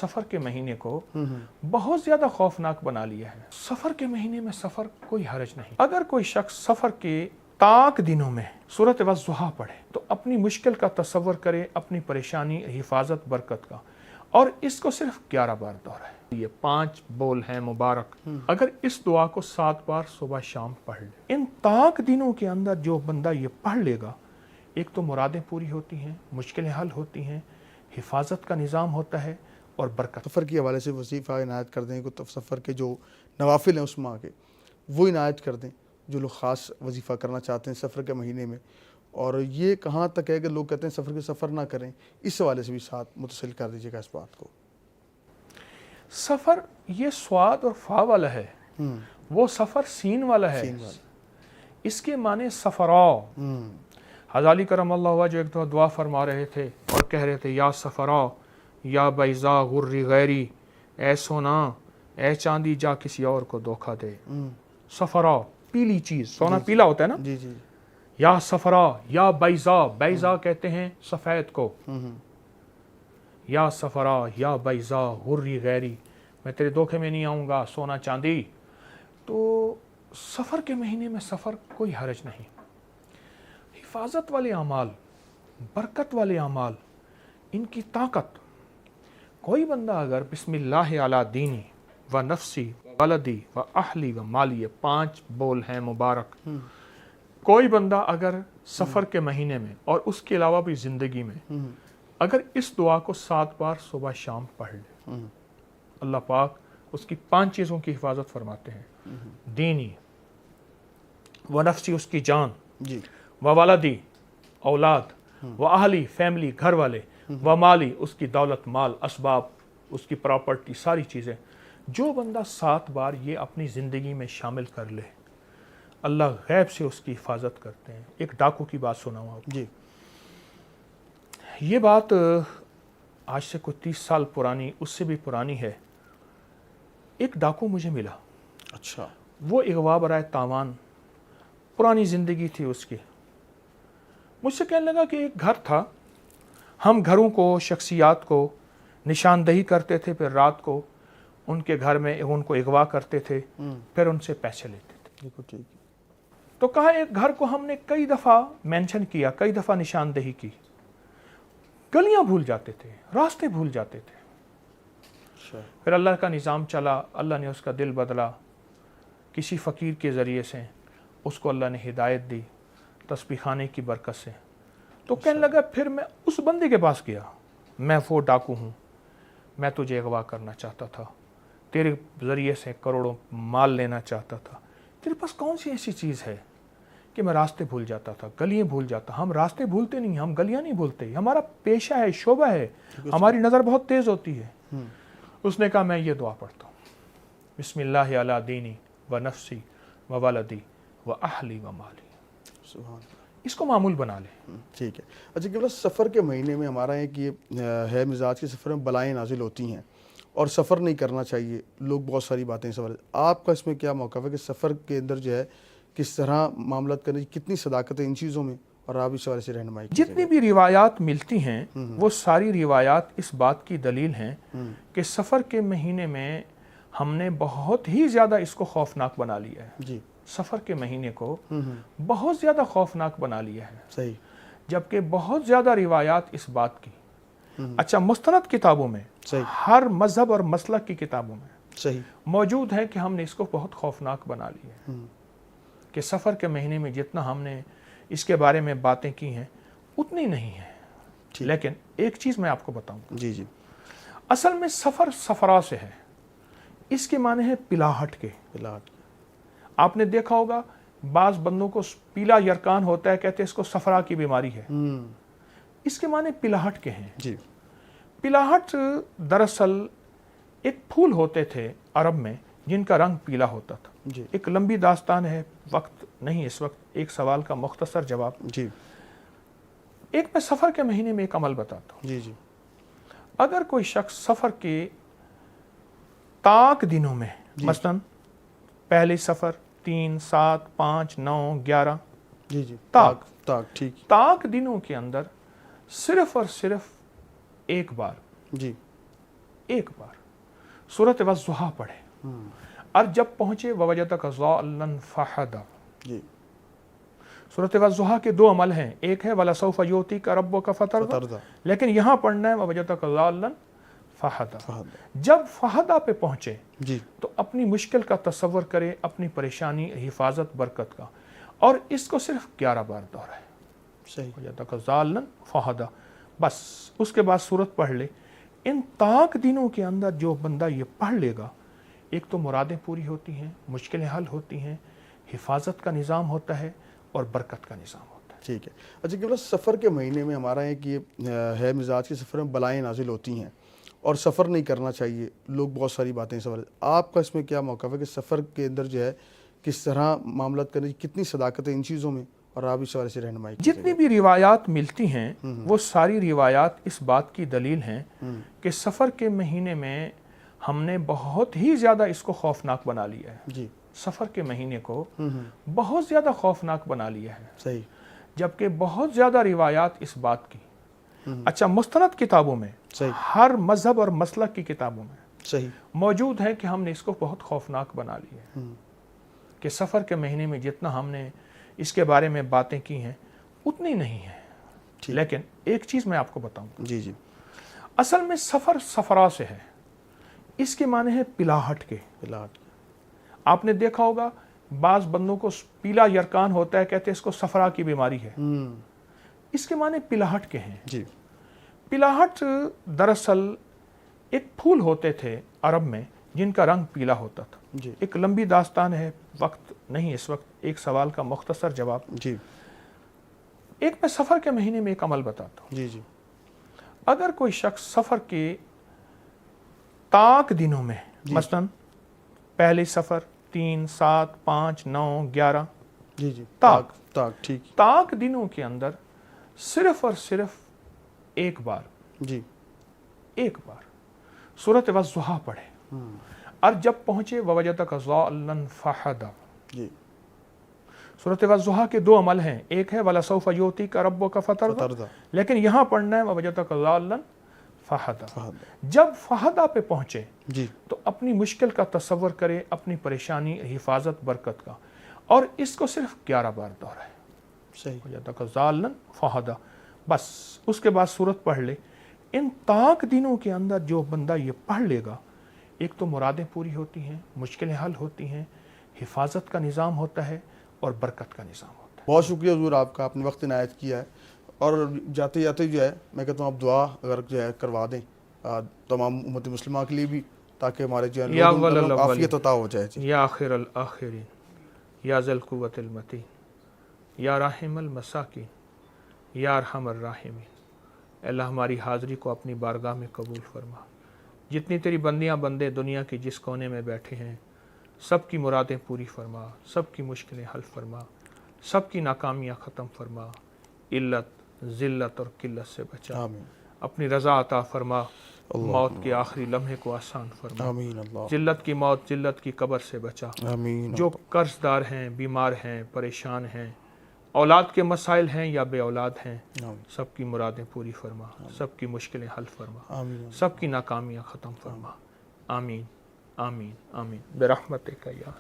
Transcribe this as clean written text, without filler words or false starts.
सफ़र के महीने को बहुत ज़्यादा खौफनाक बना लिया है। सफ़र के महीने में सफ़र कोई हरज नहीं। अगर कोई शख्स सफ़र के ताक दिनों में सूरत वज़्ज़ुहा पढ़े तो अपनी मुश्किल का तसव्वुर करे, अपनी परेशानी, हिफाजत, बरकत का, और इसको सिर्फ 11 बार दोहराए। ये 5 बोल हैं मुबारक। अगर इस दुआ को 7 बार सुबह शाम पढ़ ले, इन ताक दिनों के अंदर जो बंदा ये पढ़ लेगा, एक तो मुरादें पूरी होती हैं, मुश्किलें हल होती हैं, हिफाजत का निज़ाम होता है और बरकत। सफ़र के हवाले से वजीफ़ा इनायत कर दें, तो सफ़र के जो नवाफिल हैं उस माह के वो इनायत कर दें, जो लोग ख़ास वजीफ़ा करना चाहते हैं सफ़र के महीने में। और ये कहाँ तक है कि लोग कहते हैं सफ़र ना करें, इस हवाले से भी साथ मुतसिल कर दीजिएगा इस बात को। सफ़र ये स्वाद और फा वाला है, वो सफ़र सीन वाला है। इसके माने सफ़रा। हज़ाली करमल्लाहु वजह एक तो दुआ फरमा रहे थे और कह रहे थे, या सफ़रा या बैज़ा गुर्री गैरी, ए सोना ए चांदी जा किसी और को धोखा दे। सफ़रा पीली चीज़, सोना पीला होता है ना। जी जी। या सफ़रा या बैज़ा, बैज़ा कहते हैं सफ़ेद को। या सफ़रा या बैज़ा गुर्री गैरी, मैं तेरे धोखे में नहीं आऊँगा, सोना चांदी। तो सफ़र के महीने में सफ़र कोई हरज नहीं। हिफाजत वाले अमाल, बरकत वाले अमाल, इनकी ताकत। कोई बंदा अगर बिस्मिल्लाह अला दीनी व नफ्सी वलदी व अहली व माली, 5 बोल हैं मुबारक। कोई बंदा अगर सफ़र के महीने में और उसके अलावा भी ज़िंदगी में अगर इस दुआ को 7 बार सुबह शाम पढ़ ले, अल्लाह पाक उसकी 5 चीज़ों की हिफाजत फरमाते हैं। दीनी व नफ्सी, उसकी जान, व वलदी औलाद, व अहली फैमिली घर वाले, व माली उसकी दौलत माल असबाब, उसकी प्रॉपर्टी सारी चीज़ें। जो बंदा 7 बार ये अपनी ज़िंदगी में शामिल कर ले, अल्लाह गैब से उसकी हिफाजत करते हैं। एक डाकू की बात सुनाऊँ आपको जी। ये बात आज से कोई 30 साल पुरानी, उससे भी पुरानी है। एक डाकू मुझे मिला। अच्छा। वो अगवा बराए तावान, पुरानी ज़िंदगी थी उसकी। मुझसे कहने लगा कि एक घर था, हम घरों को, शख्सियात को निशानदही करते थे, फिर रात को उनके घर में उनको अगवा करते थे, फिर उनसे पैसे लेते थे। तो कहा एक घर को हमने कई दफ़ा मेंशन किया, कई दफ़ा निशानदही की, गलियां भूल जाते थे, रास्ते भूल जाते थे। फिर अल्लाह का निज़ाम चला, अल्लाह ने उसका दिल बदला, किसी फ़कीर के ज़रिए से उसको अल्लाह ने हिदायत दी, तस्बीह खाने की बरकत से। तो कहने लगा फिर मैं उस बंदे के पास गया, मैं वो डाकू हूँ, मैं तुझे अगवा करना चाहता था, तेरे ज़रिए से करोड़ों माल लेना चाहता था। तेरे पास कौन सी ऐसी चीज़ है कि मैं रास्ते भूल जाता था, गलियाँ भूल जाता। हम रास्ते भूलते नहीं, हम गलियाँ नहीं भूलते, हमारा पेशा है, शोबा है, हमारी नज़र बहुत तेज़ होती है। उसने कहा मैं ये दुआ पढ़ता हूँ, बिस्मिल्लाह अला दीनी व नफ्सी व वलदी व अहली व माली। इसको मामूल बना ले। ठीक है। अच्छा, कि सफ़र के महीने में हमारा एक ये है मिजाज के सफ़र में बलाएँ नाजिल होती हैं और सफ़र नहीं करना चाहिए, लोग बहुत सारी बातें इस सवाल। आपका इसमें क्या मौक़िफ़ है कि सफ़र के अंदर जो है किस तरह मामलत करने की कितनी सदाकत है इन चीज़ों में, और आप इस हवाले से रहनुमाई? जितनी भी रिवायात मिलती हैं वो सारी रिवायात इस बात की दलील हैं कि सफ़र के महीने में हमने बहुत ही ज़्यादा इसको खौफनाक बना लिया है जी। सफ़र के महीने को बहुत ज़्यादा खौफनाक बना लिया है। सही। जबकि बहुत ज़्यादा रिवायात इस बात की, अच्छा, मुस्तनद किताबों में, हर मज़हब और मसलक की किताबों में सही मौजूद है कि हमने इसको बहुत खौफनाक बना लिया है कि सफ़र के महीने में जितना हमने इसके बारे में बातें की हैं उतनी नहीं है। लेकिन एक चीज़ मैं आपको बताऊं, जी जी, असल में सफ़र सफ़रा से है, इसके माने हैं पिलाहट के। आपने देखा होगा बाज़ बंदों को पीला यरकान होता है, कहते हैं इसको सफ़रा की बीमारी है। इसके माने पिलाहट के हैं जी। पिलाहट दरअसल एक फूल होते थे अरब में जिनका रंग पीला होता था जी। एक लंबी दास्तान है, वक्त नहीं इस वक्त, एक सवाल का मुख्तसर जवाब जी। एक मैं सफ़र के महीने में एक अमल बताता हूँ। जी जी। अगर कोई शख्स सफ़र के ताक दिनों में, मसलन पहले सफ़र 3, 7, 5, 9, 11, जी जी, ताक ठीक, ताक दिनों के अंदर सिर्फ और सिर्फ एक बार, जी, एक बार सूरत वज़्ज़ुहा पढ़े, और जब पहुंचे ववजदक ज़ाल्लन फ़हदा। जी। सूरत वज़्ज़ुहा के दो अमल हैं, एक है वलसौफ़ युअतीका रब्बुका फ़तरदा, लेकिन यहाँ पढ़ना है ववजदक ज़ाल्लन फ़हदा। जब फ़हदा पे पहुंचे जी। तो अपनी मुश्किल का तसव्वुर करे, अपनी परेशानी, हिफाजत, बरकत का, और इसको सिर्फ 11 बार दोहराए। सही। ववजदक ज़ाल्लन फ़हदा, बस उसके बाद सूरत पढ़ ले। इन ताक दिनों के अंदर जो बंदा ये पढ़ लेगा, एक तो मुरादें पूरी होती हैं, मुश्किलें हल होती हैं, हिफाजत का निज़ाम होता है और बरकत का निज़ाम होता है। ठीक है। अच्छा कि सफ़र के महीने में हमारा एक ये है मिजाज के सफ़र में बलाएँ नाजिल होती हैं और सफ़र नहीं करना चाहिए, लोग बहुत सारी बातें सवाल, आपका इसमें क्या मौक़िफ़ है कि सफ़र के अंदर जो है किस तरह मामलात करने की कितनी सदाकत है इन चीज़ों में, और आप इस हवाले से रहनुमाई कीजिएगा। जितनी भी रिवायात मिलती हैं वो सारी रिवायात इस बात की दलील हैं कि सफ़र के महीने में हमने बहुत ही ज़्यादा इसको खौफनाक बना लिया है। जी। सफ़र के महीने को बहुत ज़्यादा खौफनाक बना लिया है, सही। जबकि बहुत ज़्यादा रिवायात इस बात की, अच्छा, मुस्तनद किताबों में, सही। हर मज़हब और मसलक की किताबों में सही मौजूद है कि हमने इसको बहुत खौफनाक बना लिया है, कि सफ़र के महीने में जितना हमने इसके बारे में बातें की हैं उतनी नहीं है। लेकिन एक चीज़ मैं आपको बताऊं, जी जी, असल में सफ़र सफ़रा से है, इसके माने हैं पिलाहट के। पिलाहट। आपने देखा होगा बाज़ बंदों को पीला यरकान होता है, कहते हैं इसको सफ़रा की बीमारी है, इसके माने पिलाहट के हैं। जी। पिलाहट दरअसल एक फूल होते थे अरब में जिनका रंग पीला होता था। जी। एक लंबी दास्तान है, वक्त नहीं इस वक्त, एक सवाल का मुख्तसर जवाब। जी। एक मैं सफ़र के महीने में एक अमल बताता हूँ। जी जी। अगर कोई शख्स सफ़र के ताक दिनों में, मसलन पहले सफ़र 3, 7, 5, 9, 11, जी जी, ताक ताक, ठीक। ताक दिनों के अंदर सिर्फ और सिर्फ एक बार, जी। एक बार सूरत वज़्ज़ुहा पढ़े, और जब पहुंचे ववजदक ज़ाल्लन फ़हदा। जी। सूरत वज़्ज़ुहा के दो अमल हैं, एक है वलसौफ़ युअतीका रब्बुका फ़तरदा, लेकिन यहाँ पढ़ना है ववजदक ज़ाल्लन फ़हदा। जब फ़हदा पे पहुंचे जी, तो अपनी मुश्किल का तसव्वुर करे, अपनी परेशानी, हिफाजत, बरकत का, और इसको सिर्फ 11 बार दोहराए। सही। ववजदक ज़ाल्लन फ़हदा, बस उसके बाद सूरत पढ़ ले। इन ताक दिनों के अंदर जो बंदा ये पढ़ लेगा, एक तो मुरादें पूरी होती हैं, मुश्किलें हल होती हैं, हिफाजत का निज़ाम होता है और बरकत का निज़ाम होता है। बहुत शुक्रिया हुजूर आपका, आपने वक्त इनायत किया है। और जाते जाते जो है मैं कहता हूँ आप दुआ अगर जो है करवा दें तमाम उम्मत मुस्लिमा के लिए भी, ताकि हमारे जो है लोगों को आफियत अता हो जाए। या आखिरल आखिरीन, या ज़ल कुव्वतिल मतीन, या राहिमल मसाकिन, या अरहमर राहिमीन। अल्लाह हमारी हाज़री को अपनी बारगाह में कबूल फरमा। जितनी तेरी बंदियाँ बंदे दुनिया के जिस कोने में बैठे हैं, सब की मुरादें पूरी फरमा, सब की मुश्किलें हल फरमा, सब की नाकामियाँ ख़त्म फरमा, इल्लत, ज़िल्लत और किल्लत से बचा। आमीन। अपनी रज़ा अता फरमा, मौत के आखिरी लम्हे को आसान फरमा। आमीन। अल्लाह। जिल्लत की मौत, जिल्लत की कब्र से बचा। आमीन। जो कर्जदार हैं, बीमार हैं, परेशान हैं, औलाद के मसाइल हैं या बे औलाद हैं, सब की मुरादें पूरी फरमा, सब की मुश्किलें हल फरमा, सब की नाकामियाँ ख़त्म फरमा। आमीन आमीन आमीन बिरहमतिका या